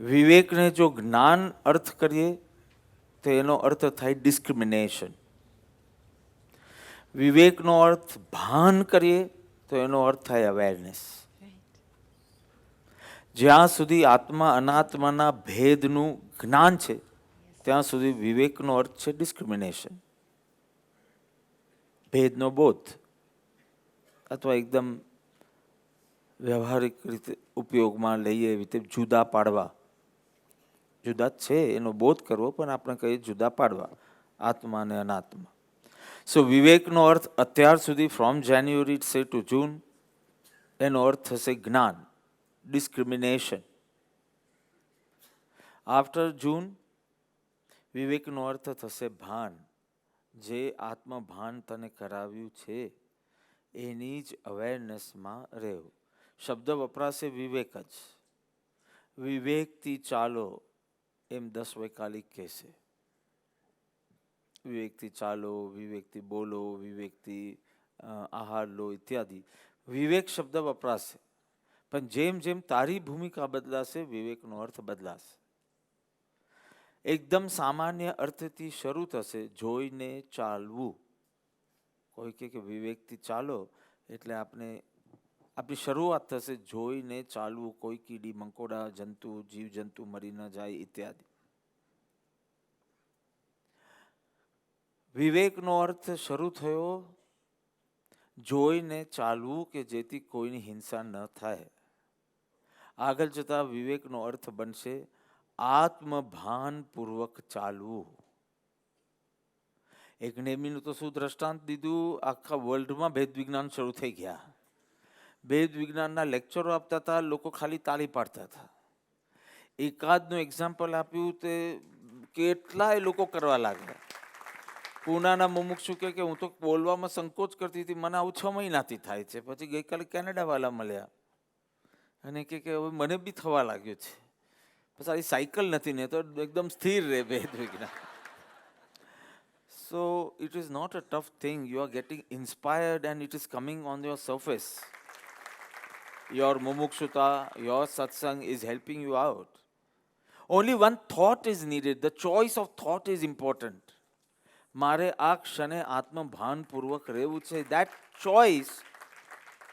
વિવેકને જો જ્ઞાન અર્થ કરીએ તો એનો અર્થ થાય ડિસ્ક્રિમિનેશન. વિવેકનો અર્થ ભાન કરીએ તો એનો અર્થ થાય અવેરનેસ. જ્યાં સુધી આત્મા અનાત્માના ભેદનું જ્ઞાન છે ત્યાં સુધી વિવેકનો અર્થ છે ડિસ્ક્રિમિનેશન, ભેદનો બોધ, અથવા એકદમ વ્યવહારિક રીતે ઉપયોગમાં લઈએ એવી રીતે જુદા પાડવા. જુદા છે એનો બોધ કરવો, પણ આપણે કહીએ જુદા પાડવા આત્મા અને અનાત્મા. સો વિવેકનો અર્થ અત્યાર સુધી ફ્રોમ જાન્યુઆરી સે ટુ જૂન એનો અર્થ થશે જ્ઞાન, ડિસ્ક્રિમિનેશન. આફ્ટર જૂન વિવેકનો અર્થ થશે ભાન. જે આત્મભાન તને કરાવ્યું છે એની જ અવેરનેસમાં રહેવું. શબ્દ વપરાશે વિવેક જ. વિવેકથી ચાલો એમ 10 વૈકાલિક કહેશે. વિવેકથી ચાલો, વિવેકથી બોલો, વિવેકથી આહાર લો ઇત્યાદિ. વિવેક શબ્દ વપરાશે, પણ જેમ જેમ તારી ભૂમિકા બદલાશે વિવેકનો અર્થ બદલાશે. એકદમ સામાન્ય અર્થથી શરૂ થશે, જોઈને ચાલવું. કોઈ કે વિવેકથી ચાલો એટલે આપણી શરૂઆત થશે જોઈને ચાલવું, કોઈ કીડી મંકોડા જંતુ જીવજંતુ મરી ન જાય ઇત્યાદિ. વિવેકનો અર્થ શરૂ થયો જોઈને ચાલવું કે જેથી કોઈની હિંસા ન થાય. આગળ જતા વિવેકનો અર્થ બનશે આત્મભાનપૂર્વક ચાલવું. એક નેમીનું તો શું દ્રષ્ટાંત દીધું, આખા વર્લ્ડમાં ભેદ વિજ્ઞાન શરૂ થઈ ગયા. ભેદ વિજ્ઞાનના લેક્ચરો આપતા હતા, લોકો ખાલી તાળી પાડતા હતા. એકાદનું એક્ઝામ્પલ આપ્યું તે કેટલાય લોકો કરવા લાગ્યા. પૂનાના મુમુક્ષુ કે હું તો બોલવામાં સંકોચ કરતી હતી, મને આવું 6 મહિનાથી થાય છે. પછી ગઈકાલે કેનેડાવાળા મળ્યા અને કે હવે મને બી થવા લાગ્યું છે. પછી આ સાયકલ નથી ને તો એકદમ સ્થિર રહે ભેદ વિજ્ઞાન. So it is not a tough thing. You are getting inspired and it is coming on your surface. Your mumukshutta, your satsang is helping you out. Only one thought is needed. The choice of thought is important. મારે આ ક્ષણે આત્મભાનપૂર્વક રહેવું છે. That choice,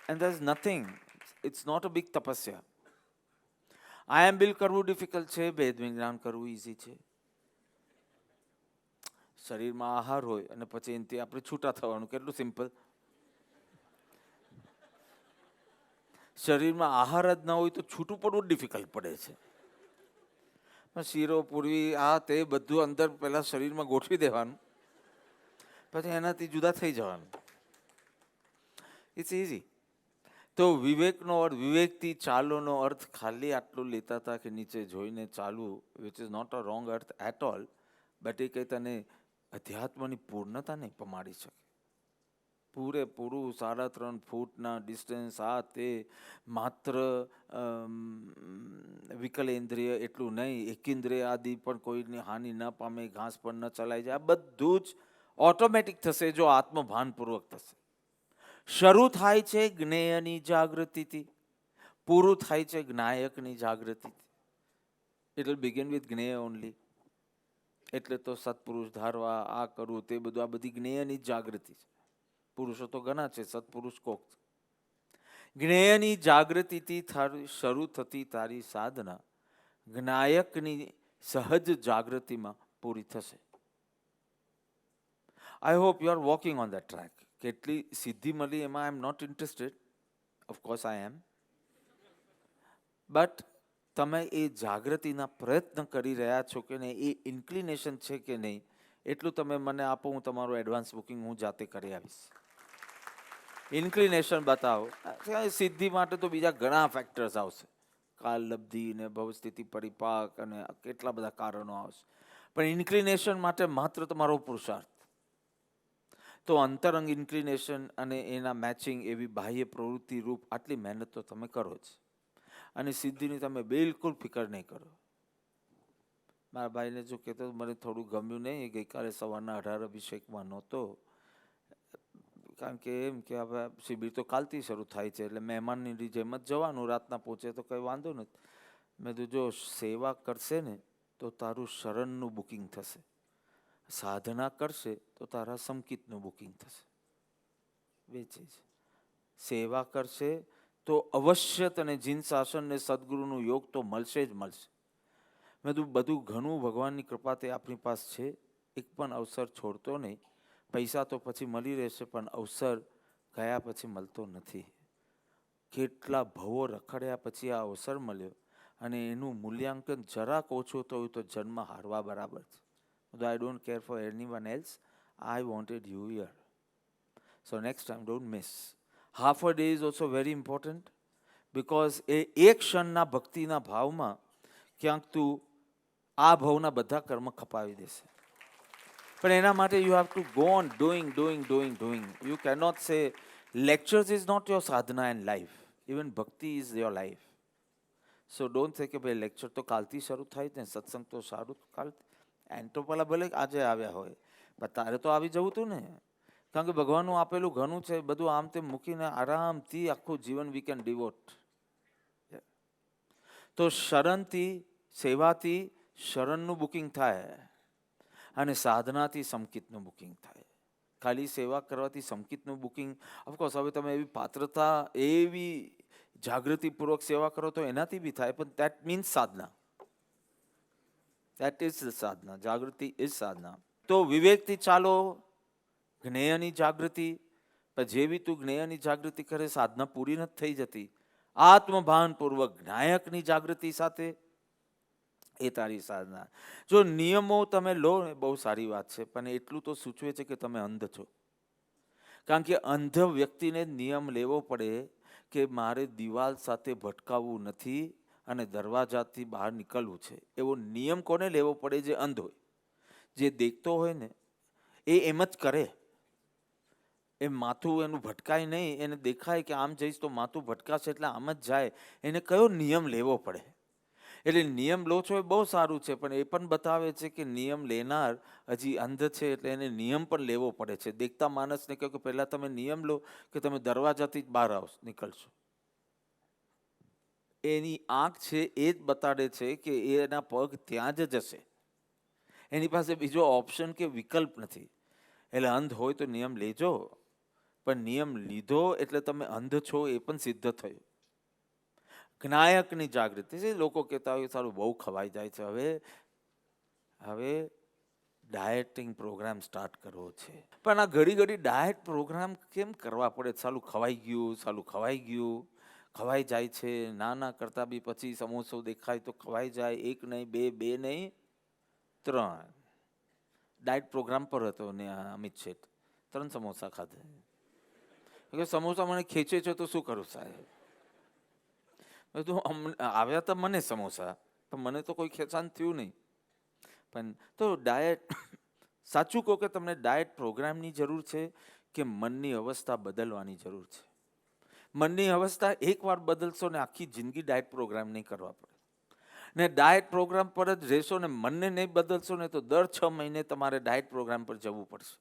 and there's nothing. It's not a big તપસ્યા. I am bill કરવું difficult છે, ભેદ વિજ્ઞાન કરવું ઇઝી છે. શરીરમાં આહાર હોય અને પછી એનાથી આપણે છૂટા થવાનું, કેટલું સિમ્પલ. શરીરમાં આહાર જ ન હોય તો છૂટું પડવું ડિફિકલ્ટ પડે છે. શીરો પૂરી આ તે બધું અંદર પહેલા શરીરમાં ગોઠવી દેવાનું, પછી એનાથી જુદા થઈ જવાનું. It's easy. તો વિવેકનો અર્થ, વિવેકથી ચાલોનો અર્થ ખાલી આટલું લેતા હતા કે નીચે જોઈને ચાલવું, which is not a wrong અર્થ એટ ઓલ. બટ એ કંઈ તને અધ્યાત્મની પૂર્ણતા નહીં પમાડી શકે. પૂરેપૂરું 3.5 ફૂટના ડિસ્ટન્સ આ તે માત્ર વિકલેન્દ્રિય એટલું નહીં, એકેન્દ્રિય આદિ પણ કોઈની હાનિ ન પામે, ઘાસ પણ ન ચલાઈ જાય, આ બધું જ ઓટોમેટિક થશે જો આત્મભાનપૂર્વક થશે. શરૂ થાય છે જ્ઞેયની જાગૃતિથી, પૂરું થાય છે જ્ઞાયકની જાગૃતિથી. ઇટ વિલ બિગિન વિથ જ્ઞેય ઓનલી. એટલે તો સત્પુરુષ ધારવા, આ કરવું તે બધું, આ બધી જ્ઞેયની જાગૃતિ છે. પુરુષો તો ઘણા છે, સત્પુરુષ કોક છે. જ્ઞેયની જાગૃતિથી શરૂ થતી તારી સાધના જ્ઞાયકની સહજ જાગૃતિમાં પૂરી થશે. I hope you are walking on that track. કેટલી સિદ્ધિ મળી એમાં I am not interested. Of course I am. But તમે એ જાગૃતિના પ્રયત્ન કરી રહ્યા છો કે નહીં, એ ઇન્ક્લિનેશન છે કે નહીં, એટલું તમે મને આપો, હું તમારું એડવાન્સ બુકિંગ હું જાતે કરી આવીશ. ઇન્ક્લિનેશન બતાવો. સિદ્ધિ માટે તો બીજા ઘણા ફેક્ટર્સ આવશે, કાલ લબ્ધિ ને ભવસ્થિતિ પરિપાક અને કેટલા બધા કારણો આવશે. પણ ઇન્ક્લિનેશન માટે માત્ર તમારો પુરુષાર્થ. તો અંતરંગ ઇન્ક્લિનેશન અને એના મેચિંગ એવી બાહ્ય પ્રવૃત્તિ રૂપ આટલી મહેનત તો તમે કરો જ. અને સિદ્ધિની તમે બિલકુલ ફિકર નહીં કરો. મારા ભાઈને જો કહેતો મને થોડું ગમ્યું નહીં, એ ગઈકાલે સવારના 18 અભિષેકમાં નહોતો, કારણ કે એમ કે હવે શિબિર તો કાલથી શરૂ થાય છે એટલે મહેમાનની જેમ જ જવાનું, રાતના પહોંચે તો કંઈ વાંધો નથી. મેં કીધું જો સેવા કરશે ને તો તારું શરણનું બુકિંગ થશે, સાધના કરશે તો તારા સંકિતનું બુકિંગ થશે. બે ચીજ. સેવા કરશે તો અવશ્ય તને જીન શાસન ને સદગુરુનું યોગ તો મળશે જ મળશે. મેં કીધું બધું ઘણું ભગવાનની કૃપાથી આપણી પાસે છે, એક પણ અવસર છોડતો નહીં. પૈસા તો પછી મળી રહેશે પણ અવસર ગયા પછી મળતો નથી. કેટલા ભવો રખડ્યા પછી આ અવસર મળ્યો અને એનું મૂલ્યાંકન જરાક ઓછું થયું તો જન્મ હારવા બરાબર છે. I don't care for anyone else, I wanted you here. So next time don't miss. Half a day is also very important because એ એક ક્ષણના ભક્તિના ભાવમાં ક્યાંક તું આ ભાવના બધા કર્મ ખપાવી દેશે. પણ એના માટે you have to go on doing doing doing doing. You cannot સે lectures is not your sadhana and life. Even bhakti is your life. So don't think કે ભાઈ લેક્ચર તો કાલથી શરૂ થાય ને સત્સંગ તો સારું કાલ એમ તો પેલા ભલે આજે આવ્યા હોય પણ તારે તો આવી જવું તું ને. કારણ કે ભગવાનનું આપેલું ઘણું છે, બધું આમ તેમ મૂકીને આરામથી આખું જીવન વી કેન ડિવોટ. તો શરણથી સેવાથી શરણનું બુકિંગ થાય અને સાધનાથી સંકિતનું બુકિંગ થાય. ખાલી સેવા કરવાથી સંકિતનું બુકિંગ, ઓફકોર્સ હવે તમે એવી પાત્રતા એવી જાગૃતિપૂર્વક સેવા કરો તો એનાથી બી થાય, પણ દેટ મીન્સ સાધના. દેટ ઇઝ સાધના. જાગૃતિ ઇઝ સાધના. તો વિવેકથી ચાલો, જ્ઞેયની જાગૃતિ. પણ જેવી તું જ્ઞેયની જાગૃતિ કરે સાધના પૂરી નથી થઈ જતી. આત્મભાનપૂર્વક જ્ઞાયકની જાગૃતિ સાથે એ તારી સાધના. જો નિયમો તમે લો ને બહુ સારી વાત છે, પણ એટલું તો સૂચવે છે કે તમે અંધ છો. કારણ કે અંધ વ્યક્તિને નિયમ લેવો પડે કે મારે દિવાલ સાથે ભટકાવવું નથી અને દરવાજાથી બહાર નીકળવું છે. એવો નિયમ કોને લેવો પડે? જે અંધ હોય. જે દેખતો હોય ને એ એમ જ કરે. એ માથું એનું ભટકાય નહીં, એને દેખાય કે આમ જઈશ તો માથું ભટકાશે એટલે આમ જ જાય. એને કયો નિયમ લેવો પડે? એટલે નિયમ લો છો એ બહુ સારું છે, પણ એ પણ બતાવે છે કે નિયમ લેનાર હજી અંધ છે, એટલે એને નિયમ પણ લેવો પડે છે. દેખતા માણસને કહો કે પહેલાં તમે નિયમ લો કે તમે દરવાજાથી જ બહાર નીકળશો. એની આંખ છે એ જ બતાડે છે કે એના પગ ત્યાં જ જશે. એની પાસે બીજો ઓપ્શન કે વિકલ્પ નથી. એટલે અંધ હોય તો નિયમ લેજો, પણ નિયમ લીધો એટલે તમે અંધ છો એ પણ સિદ્ધ થયું. જ્ઞાયકની જાગૃતિ છે. લોકો કહેતા હોય સારું બહુ ખવાઈ જાય છે, હવે ડાયટિંગ પ્રોગ્રામ સ્ટાર્ટ કરવો છે. પણ આ ઘડી ઘડી ડાયટ પ્રોગ્રામ કેમ કરવા પડે? સાલું ખવાઈ ગયું, ખવાઈ જાય છે. ના કરતા બી પછી સમોસો દેખાય તો ખવાઈ જાય. એક નહીં, બે નહીં, 3. ડાયટ પ્રોગ્રામ પર હતો ને અમિત શેઠ, 3 સમોસા ખાધા. સમોસા મને ખેંચે છે તો શું કરું સાહેબ? આવ્યા તો મને સમોસા, પણ મને તો કોઈ ખેંચાણ થયું નહીં. પણ તો ડાયટ, સાચું કહો કે તમને ડાયટ પ્રોગ્રામની જરૂર છે કે મનની અવસ્થા બદલવાની જરૂર છે? મનની અવસ્થા એકવાર બદલશો ને આખી જિંદગી ડાયટ પ્રોગ્રામ નહીં કરવા પડે. ને ડાયટ પ્રોગ્રામ પર જ રહેશો ને મનને નહીં બદલશો ને તો દર 6 મહિને તમારે ડાયટ પ્રોગ્રામ પર જવું પડશે.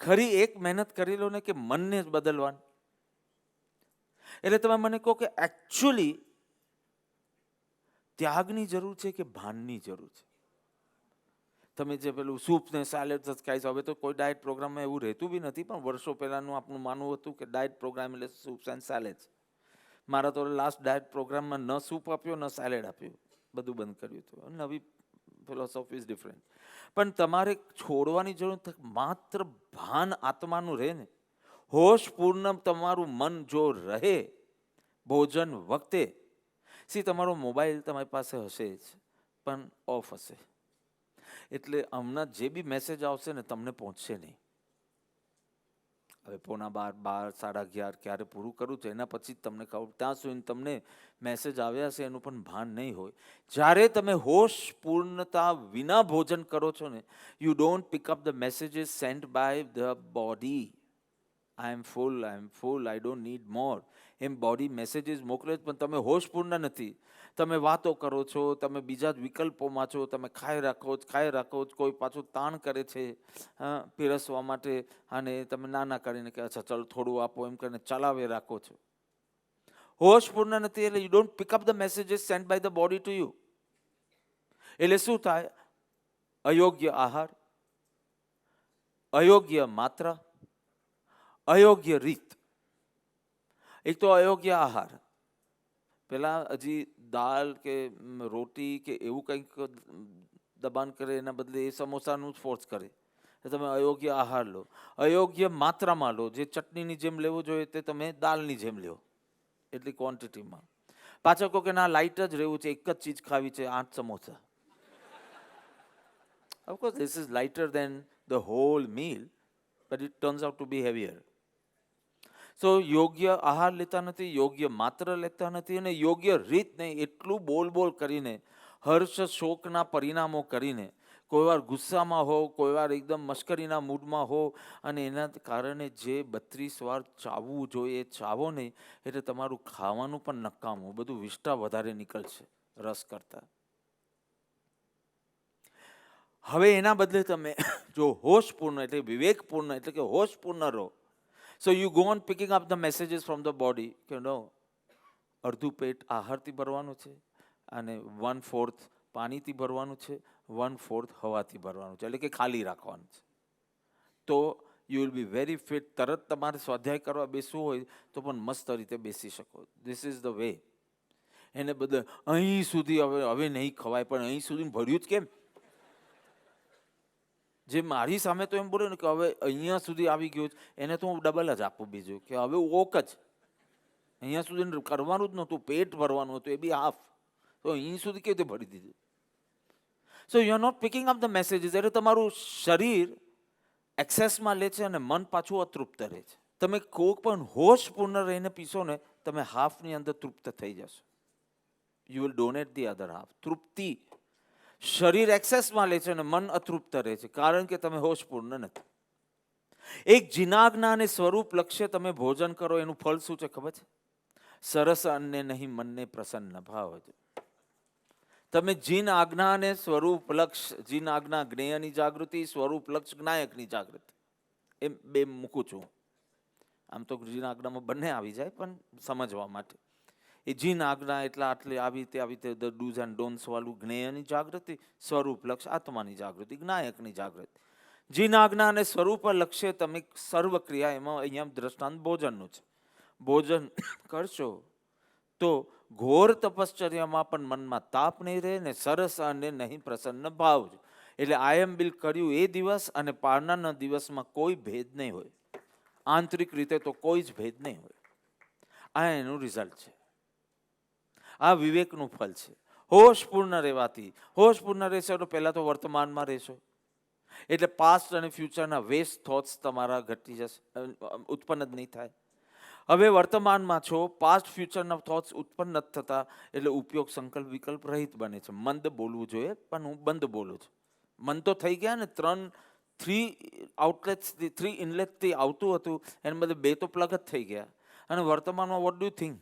ખરી એક મહેનત કરી લો ને કે મનને જ બદલવાનું. એટલે તમે મને કહો કે એકચ્યુઅલી ત્યાગની જરૂર છે કે ભાનની જરૂર છે? તમે જે પેલું સૂપ ને સેલેડ જ ખાઈ છો, હવે તો કોઈ ડાયટ પ્રોગ્રામમાં એવું રહેતું બી નથી, પણ વર્ષો પહેલાનું આપણું માનવું હતું કે ડાયટ પ્રોગ્રામ એટલે સૂપ એન્ડ સેલેડ. મારા તો લાસ્ટ ડાયટ પ્રોગ્રામમાં ન સૂપ આપ્યો ન સેલેડ આપ્યું, બધું બંધ કર્યું હતું. નવી ફિલોસોફી ઇઝ ડિફરન્ટ. પણ તમારે છોડવાની જરૂર નથી. માત્ર ભાન આત્માનું રહે ને, હોશપૂર્ણ તમારું મન જો રહે ભોજન વખતે, તમારો મોબાઈલ તમારી પાસે હશે જ પણ ઓફ હશે. એટલે હમણાં જે બી મેસેજ આવશે ને તમને પહોંચશે નહીં. હવે 11:15, 11:30 ક્યારે પૂરું કરું છું એના પછી જ તમને ખબર. ત્યાં સુધી તમને મેસેજ આવ્યા છે એનું પણ ભાન નહીં હોય. જ્યારે તમે હોશપૂર્ણતા વિના ભોજન કરો છો ને, you don't pick up the messages sent by the body. I am full, I don't need more. એમ બોડી મેસેજીસ મોકલે જ, પણ તમે હોશપૂર્ણ નથી. તમે વાતો કરો છો, તમે બીજા જ વિકલ્પોમાં છો, તમે ખાઈ રાખો છો. કોઈ પાછું તાણ કરે છે પીરસવા માટે અને તમે નાના કરીને કે અચ્છા ચાલો થોડું આપો એમ કરીને ચલાવી રાખો છો. હોશ પૂર્ણ નથી એટલે you don't pick up the messages sent by the body to you. એટલે શું થાય? અયોગ્ય આહાર, અયોગ્ય માત્રા, અયોગ્ય રીત. એક તો અયોગ્ય આહાર, પેલા હજી દાળ કે રોટી કે એવું કંઈક દબાણ કરે એના બદલે એ સમોસાનું જ ફોર્સ કરે. તમે અયોગ્ય આહાર લો, અયોગ્ય માત્રામાં લો. જે ચટણીની જેમ લેવો જોઈએ તે તમે દાળની જેમ લો એટલી ક્વોન્ટિટીમાં. પાછળ કહો કે ના લાઇટ જ રહેવું છે, એક જ ચીજ ખાવી છે, 8 samosa. Of course, this is lighter than the whole meal, but it turns out to be heavier. So, યોગ્ય આહાર લેતા નથી, યોગ્ય માત્ર લેતા નથી અને યોગ્ય રીત નહીં. એટલું બોલ કરીને, હર્ષ શોકના પરિણામો કરીને, કોઈ વાર ગુસ્સામાં હો, કોઈ વાર એકદમ મશ્કરીના મૂડમાં હો અને એના કારણે જે 32 વાર ચાવવું જોઈએ ચાવો નહીં, એટલે તમારું ખાવાનું પણ નકામું, બધું વિષ્ટા વધારે નીકળશે રસ કરતા. હવે એના બદલે તમે જો હોશપૂર્ણ એટલે વિવેકપૂર્ણ એટલે કે હોશપૂર્ણ રહો. So you go on picking up the messages from the body કે નો, અડધું પેટ આહારથી ભરવાનું છે અને 1/4 પાણીથી ભરવાનું છે, 1/4 હવાથી ભરવાનું છે, એટલે કે ખાલી રાખવાનું છે. તો you will be very fit. તરત તમારે સ્વાધ્યાય કરવા બેસવું હોય તો પણ મસ્ત રીતે બેસી શકો. This is the way. એને બદલે અહીં સુધી હવે નહીં ખવાય, પણ અહીં સુધી ભર્યું જ કેમ? જે મારી સામે તો એમ બોલે ને કે હવે અહીંયા સુધી આવી ગયું, એને તો હું ડબલ જ આપું બીજું કે હવે ઓક જ. અહીંયા સુધી કરવાનું જ નહોતું, પેટ ભરવાનું હતું, એ બી હાફ. તો અહીં સુધી કેવી રીતે ભરી દીધું? So you are not picking up the messages. એટલે તમારું શરીર એક્સેસમાં લે છે અને મન પાછું અતૃપ્ત રહે છે. તમે કોક પણ હોશપૂર્ણ રહીને પીશો ને, તમે હાફની અંદર તૃપ્ત થઈ જશો. You will donate the other half. તૃપ્તિ. શરીર એક્સેસમાં લે છે અને મન અતૃપ્ત રહે છે, કારણ કે તમે હોશપૂર્ણ નથી. એક જીનાજ્ઞા અને સ્વરૂપ લક્ષ્ય તમે ભોજન કરો, એનું ફળ શું છે ખબર છે? સરસ અન્ને નહીં મનને પ્રસન્ન ભાવ. તમે જીન આજ્ઞા અને સ્વરૂપ લક્ષ, જીન આજ્ઞા જ્ઞેયની જાગૃતિ, સ્વરૂપ લક્ષ જ્ઞાયકની જાગૃતિ, એમ બે મૂકું છું. આમ તો જીન આજ્ઞામાં બંને આવી જાય, પણ સમજવા માટે એ જીન આજ્ઞા એટલે આટલે આવી રીતે ધ ડૂઝ એન્ડ ડોન્ટ્સ વાળું જ્ઞેયની જાગૃતિ, સ્વરૂપ લક્ષ આત્માની જાગૃતિ, જ્ઞાયકની જાગૃતિ. જીન આજ્ઞા અને સ્વરૂપ લક્ષ્ય તમે સર્વ ક્રિયા, એમાં અહીંયા દ્રષ્ટાંત ભોજનનું છે. ભોજન કરશો તો ઘોર તપશ્ચર્યામાં પણ મનમાં તાપ નહીં રહે ને સરસ અને નહીં પ્રસન્ન ભાવ. એટલે આયમ બિલ કર્યું એ દિવસ અને પારણાના દિવસમાં કોઈ ભેદ નહીં હોય. આંતરિક રીતે તો કોઈ જ ભેદ નહીં હોય. આ એનું રિઝલ્ટ છે. આ વિવેકનું ફળ છે. હોશપૂર્ણ રહેવાથી, હોશપૂર્ણ રહેશો તો પહેલા તો વર્તમાનમાં રહેશો, એટલે પાસ્ટ અને ફ્યુચરના વેસ્ટ થોટ્સ તમારા ઘટી જશે, ઉત્પન્ન જ નહીં થાય. હવે વર્તમાનમાં છો, પાસ્ટ ફ્યુચરના થોટ્સ ઉત્પન્ન નથી થતા, એટલે ઉપયોગ સંકલ્પ વિકલ્પ રહિત બને છે. મંદ બોલવું જોઈએ પણ હું બંધ બોલું છું. મન તો થઈ ગયા ને, 3 આઉટલેટ્સથી, 3 ઇનલેટથી આવતું હતું, એના બદલે 2 તો પ્લગ જ થઈ ગયા. અને વર્તમાનમાં વોટ ડુ યુ થિંક?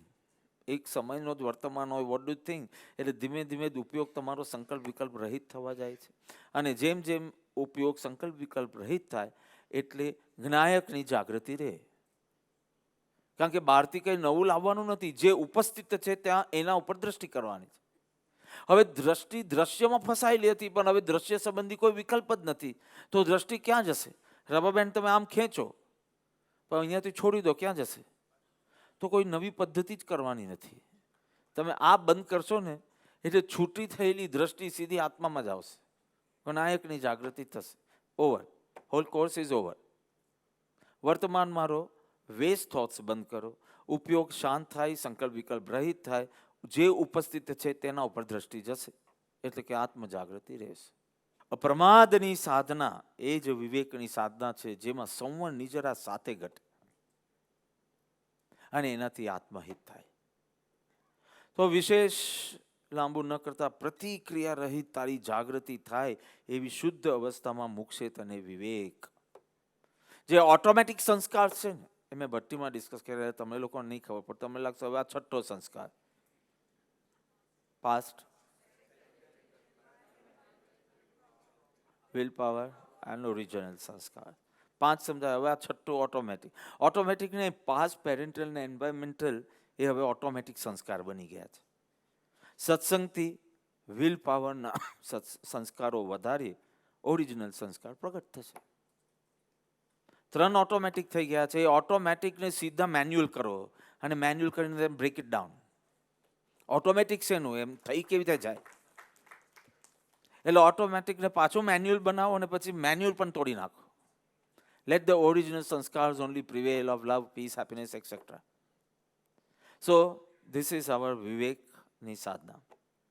એક સમયનો જ વર્તમાન હોય, વોટ ડુ યુ થિંક? એટલે ધીમે ધીમે ઉપયોગ તમારો સંકલ્પ વિકલ્પ રહિત થવા જાય છે. અને જેમ જેમ ઉપયોગ સંકલ્પ વિકલ્પ રહિત થાય એટલે જ્ઞાયકની જાગૃતિ રહે. કારણ કે બહારથી કંઈ નવું લાવવાનું નથી, જે ઉપસ્થિત છે ત્યાં એના ઉપર દ્રષ્ટિ કરવાની છે. હવે દ્રષ્ટિ દ્રશ્યમાં ફસાયેલી હતી, પણ હવે દ્રશ્ય સંબંધી કોઈ વિકલ્પ જ નથી, તો દ્રષ્ટિ ક્યાં જશે? રબર બેન્ડ તમે આમ ખેંચો પણ અહીંયાથી છોડી દો, ક્યાં જશે? તો કોઈ નવી પદ્ધતિ જ કરવાની નથી. તમે આ બંધ કરશો ને એટલે છૂટી થયેલી દ્રષ્ટિ સીધી આત્મામાં જ આવશે, નાયકની જાગૃતિ થશે. Over. Whole course is over. વર્તમાનમાં રહો, વેસ્ટ થોટ્સ બંધ કરો, ઉપયોગ શાંત થાય, સંકલ્પ વિકલ્પ રહિત થાય, જે ઉપસ્થિત છે તેના ઉપર દ્રષ્ટિ જશે, એટલે કે આત્મજાગૃતિ રહેશે. અપ્રમાદની સાધના એ જ વિવેકની સાધના છે, જેમાં સંવર નિજરા સાથે ઘટે અને એનાથી આત્મહિત થાય. તો વિશેષ લાંબુ ન કરતા પ્રતિક્રિયા રહિત તારી જાગૃતિ થાય એવી શુદ્ધ અવસ્થામાં મૂકશે તને વિવેક. જે ઓટોમેટિક સંસ્કાર છે ને, એ મેં ભટ્ટીમાં ડિસ્કસ કર્યા, તમે લોકોને નહીં ખબર પડે, તમને લાગશે હવે આ 6થો સંસ્કાર. Past, will power and original સંસ્કાર. 5 સમજાય. હવે આ 6થું ઓટોમેટિક. ઓટોમેટિક ને પાસ્ટ, પેરેન્ટલ ને એન્વાયરમેન્ટલ, એ હવે ઓટોમેટિક સંસ્કાર બની ગયા છે. સત્સંગથી વિલ પાવરના સંસ્કારો વધારી ઓરિજિનલ સંસ્કાર પ્રગટ થશે. 3 ઓટોમેટિક થઈ ગયા છે. એ ઓટોમેટિકને સીધા મેન્યુઅલ કરો અને મેન્યુઅલ કરીને બ્રેક ઇટ ડાઉન. ઓટોમેટિક શેનું એમ થઈ કેવી રીતે જાય? એટલે ઓટોમેટિકને પાછું મેન્યુઅલ બનાવો અને પછી મેન્યુઅલ પણ તોડી નાખો. લેટ ધ ઓરિજિનલ સંસ્કાર્સ only prevail of love, peace, happiness, etcetera. So this is our વિવેકની સાધના.